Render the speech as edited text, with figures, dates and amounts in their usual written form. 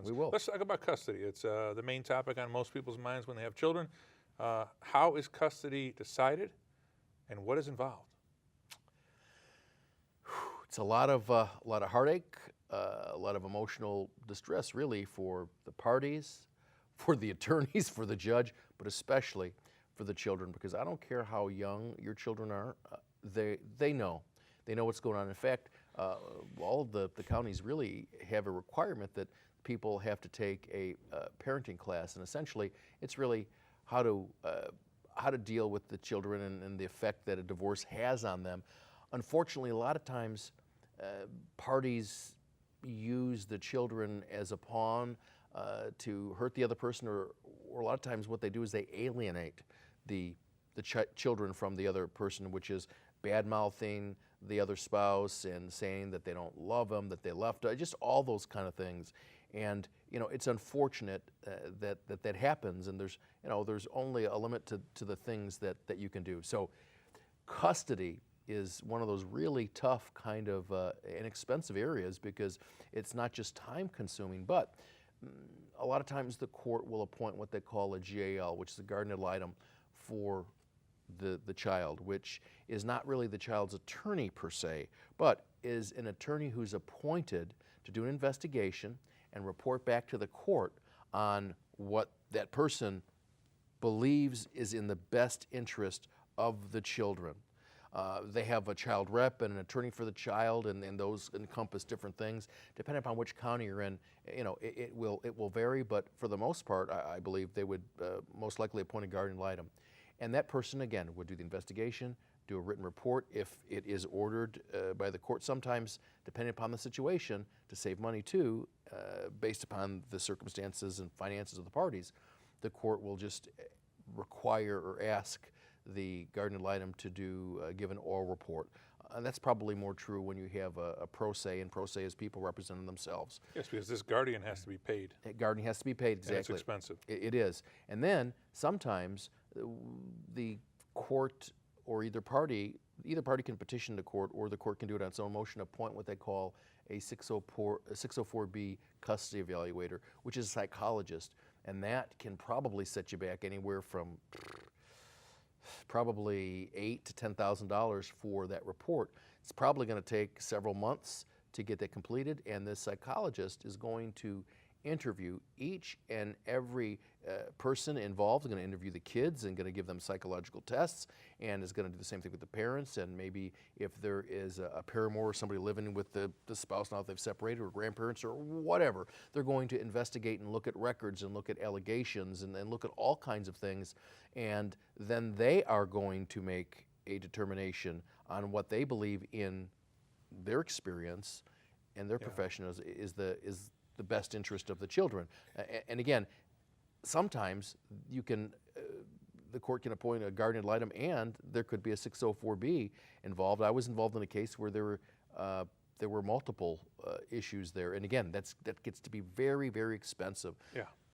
We will. Let's talk about custody. It's the main topic on most people's minds when they have children. How is custody decided, and what is involved? It's a lot of heartache, a lot of emotional distress, really, for the parties, for the attorneys, for the judge, but especially for the children. Because I don't care how young your children are, they know what's going on. In fact, all of the counties really have a requirement that people have to take a parenting class, and essentially, it's really how to deal with the children and the effect that a divorce has on them. Unfortunately, a lot of times, parties use the children as a pawn to hurt the other person, or a lot of times what they do is they alienate the children from the other person, which is bad-mouthing the other spouse and saying that they don't love them, that they left, just all those kind of things. And it's unfortunate that happens, and there's only a limit to the things that you can do. So custody is one of those really tough kind of inexpensive areas, because it's not just time consuming, but a lot of times the court will appoint what they call a GAL, which is a guardian ad litem for the child, which is not really the child's attorney per se, but is an attorney who's appointed to do an investigation and report back to the court on what that person believes is in the best interest of the children. They have a child rep and an attorney for the child, and those encompass different things. Depending upon which county you're in, it will vary, but for the most part, I believe they would most likely appoint a guardian ad litem. And that person, again, would do the investigation, do a written report if it is ordered by the court. Sometimes, depending upon the situation, to save money too, based upon the circumstances and finances of the parties, the court will just require or ask the guardian ad litem to give an oral report. That's probably more true when you have a pro se, and pro se is people representing themselves. Yes, because this guardian has to be paid. That guardian has to be paid, exactly. And it's expensive. It is. And then sometimes the court or either party can petition the court, or the court can do it on its own motion, appoint what they call a 604B custody evaluator, which is a psychologist. And that can probably set you back anywhere from probably $8,000 to $10,000 for that report. It's probably going to take several months to get that completed, and the psychologist is going to interview each and every person involved. Is going to interview the kids and going to give them psychological tests, and is going to do the same thing with the parents. And maybe if there is a paramour or somebody living with the spouse now that they've separated, or grandparents or whatever, they're going to investigate and look at records and look at allegations and look at all kinds of things. And then they are going to make a determination on what they believe in their experience and their profession is the best interest of the children. And again, sometimes you can, the court can appoint a guardian ad litem, and there could be a 604B involved. I was involved in a case where there were multiple issues there, and again, that gets to be very, very expensive. Yeah.